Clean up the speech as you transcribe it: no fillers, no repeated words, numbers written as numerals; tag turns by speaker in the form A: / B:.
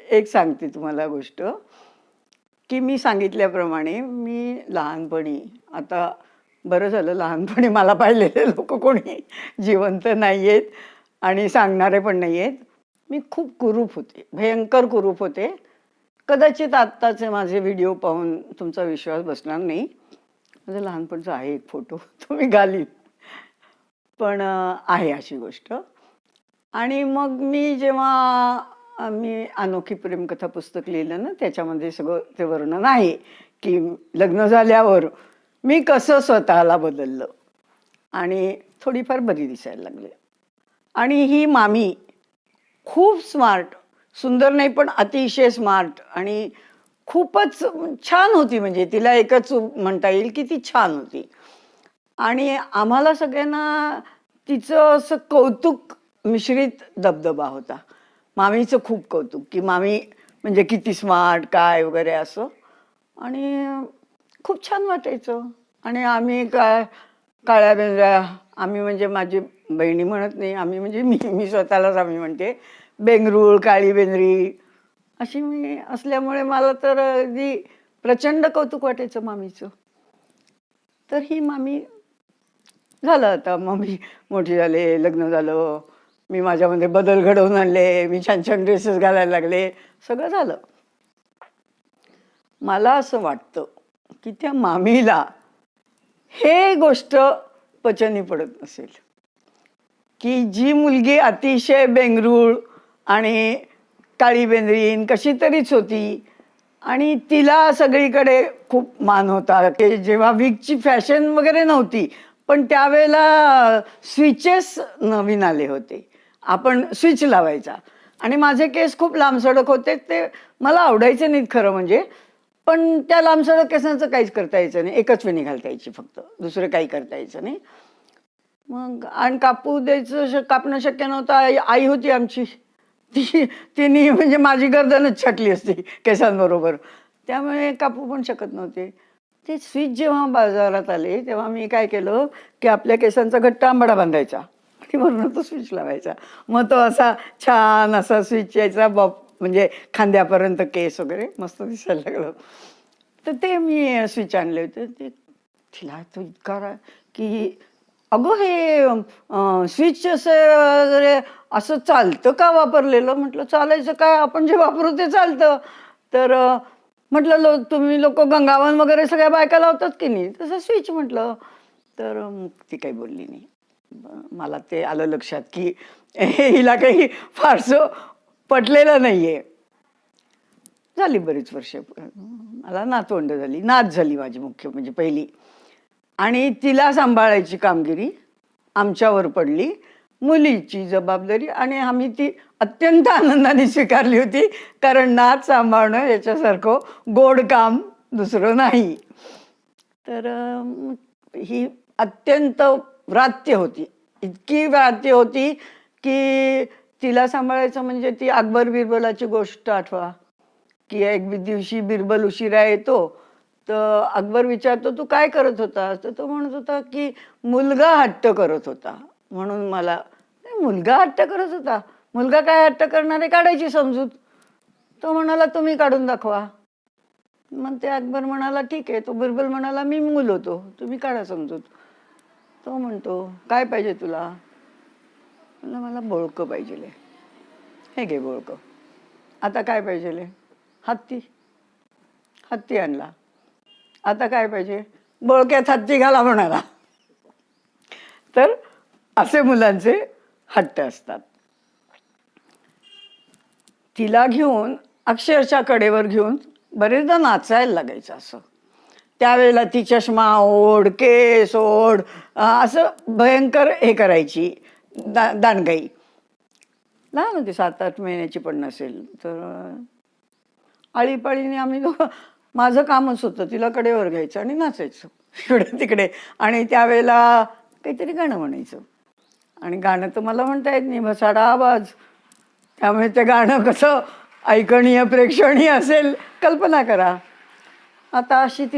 A: एक सांगते तुम्हाला गोष्ट, की मी सांगितल्याप्रमाणे मी लहानपणी, आता बरं झालं लहानपणी मला पाहिलेले लोकं कोणी जिवंत नाही आहेत आणि सांगणारे पण नाही आहेत. मी खूप कुरूप होते, भयंकर कुरूप होते. कदाचित आत्ताचे माझे व्हिडिओ पाहून तुमचा विश्वास बसणार नाही. माझं लहानपणचा आहे एक फोटो, तो मी घालीन. पण आहे अशी गोष्ट. आणि मग मी जेव्हा मी अनोखी प्रेमकथा पुस्तक लिहिलं ना, त्याच्यामध्ये सगळं ते वर्णन आहे, की लग्न झाल्यावर मी कसं स्वतःला बदललं आणि थोडीफार बरी दिसायला लागले. आणि ही मामी खूप स्मार्ट, सुंदर नाही पण अतिशय स्मार्ट आणि खूपच छान होती. म्हणजे तिला एकच म्हणता येईल, की ती छान होती. आणि आम्हाला सगळ्यांना तिचं असं कौतुक मिश्रित दबदबा होता. मामीचं खूप कौतुक, की मामी म्हणजे किती स्मार्ट काय वगैरे असं. आणि खूप छान वाटायचं. आणि आम्ही काय काळ्या बेंद्र्या, आम्ही म्हणजे माझी बहिणी म्हणत नाही, आम्ही म्हणजे मी स्वतःलाच आम्ही म्हणते, बेंगरूळ, काळी बेंद्री अशी मी असल्यामुळे मला तर अगदी प्रचंड कौतुक वाटायचं मामीचं. तर ही मामी झालं आता मग मी मोठी झाले, लग्न झालं. मी माझ्यामध्ये बदल घडवून आणले, मी छान-छान ड्रेसेस घालायला लागले, सगळं झालं. मला असं वाटतं, की त्या मामीला हे गोष्ट पचनी पडत नसेल, की जी मुलगी अतिशय बेंगरूळ आणि काळी बेंद्रीन कशी तरीच होती आणि तिला सगळीकडे खूप मान होता, की जेव्हा विगची फॅशन वगैरे नव्हती, पण त्यावेळेला स्विचेस नवीन आले होते. आपण स्विच लावायचा आणि माझे केस खूप लांबसडक होते, ते मला आवडायचे नाहीत खरं म्हणजे. पण त्या लांबसडक केसांचं काहीच करता यायचं नाही, एकच वेणी घालता यायची फक्त, दुसरं काही करता यायचं नाही. मग आणि कापू द्यायचं, कापणं शक्य नव्हतं. आई होती आमची, तिने म्हणजे माझी गर्दनच छाटली असती केसांबरोबर, त्यामुळे कापू पण शकत नव्हते. ते स्विच जेव्हा बाजारात आले तेव्हा मी काय केलं, की आपल्या केसांचा घट्ट आंबाडा बांधायचा आणि वरून तो स्विच लावायचा. मग तो असा छान असा स्विच यायचा, म्हणजे खांद्यापर्यंत केस वगैरे मस्त दिसायला लागलं. तर ते मी स्विच आणले होते. ते तिला तो इतका की अगं हे स्विच असं वगैरे असं चालतं का वापरलेलं? म्हटलं चालायचं काय, आपण जे वापरू ते चालतं. तर म्हटलं तुम्ही लोकं गंगावन वगैरे सगळ्या बायका लावतात की नाही, तसं स्विच म्हटलं. तर ती काही बोलली नाही. मला ते आलं लक्षात, की हिला काही फारसं पटलेलं नाहीये. झाली बरीच वर्ष. मला नातवंड झाली, नात झाली माझी मुख्य म्हणजे पहिली. आणि तिला सांभाळायची कामगिरी आमच्यावर पडली. मुलीची जबाबदारी आणि आम्ही ती अत्यंत आनंदाने स्वीकारली होती. कारण नात सांभाळणं याच्यासारखं गोड काम दुसरं नाही. तर ही अत्यंत व्रात्य होती. इतकी व्रात्य होती, की तिला सांभाळायचं म्हणजे ती अकबर बिरबलाची गोष्ट आठवा, की एक दिवशी बिरबल उशिरा येतो. तर अकबर विचारतो, तू काय करत होतास? तर तो म्हणत होता, की मुलगा हट्ट करत होता. म्हणून मला मुलगा हट्ट करत होता, मुलगा काय हट्ट करणारे, काढायची समजूत. तो म्हणाला, तुम्ही काढून दाखवा. मग ते अकबर म्हणाला, ठीक आहे. तो बिरबल म्हणाला, मी मूल होतो, तुम्ही काढा समजूत. तो म्हणतो, काय पाहिजे तुला? म्हणलं, मला बोळकं पाहिजे. हे घे बोळकं. आता काय पाहिजे? हत्ती. हत्ती आणला. आता काय पाहिजे? बोळक्यात हत्ती घाला म्हणाला. तर असे मुलांचे हट्ट असतात. तिला घेऊन अक्षरशः कडेवर घेऊन बरेचदा नाचायला लागायचं असं. त्यावेळेला ती चष्मा ओढ, केस ओढ असं भयंकर हे करायची, दांडगाई. लहान होती, 7-8 महिन्याची पण नसेल. तर आळीपाळीने आम्ही माझं कामच होतं, तिला कडेवर घ्यायचं आणि नाचायचं इकडे तिकडे. आणि त्यावेळेला काहीतरी गाणं म्हणायचं. आणि गाणं तर मला म्हणता येत नाही, भसाडा आवाज. त्यामुळे ते गाणं कसं ऐकणीय प्रेक्षणीय असेल कल्पना करा. आता अशी ती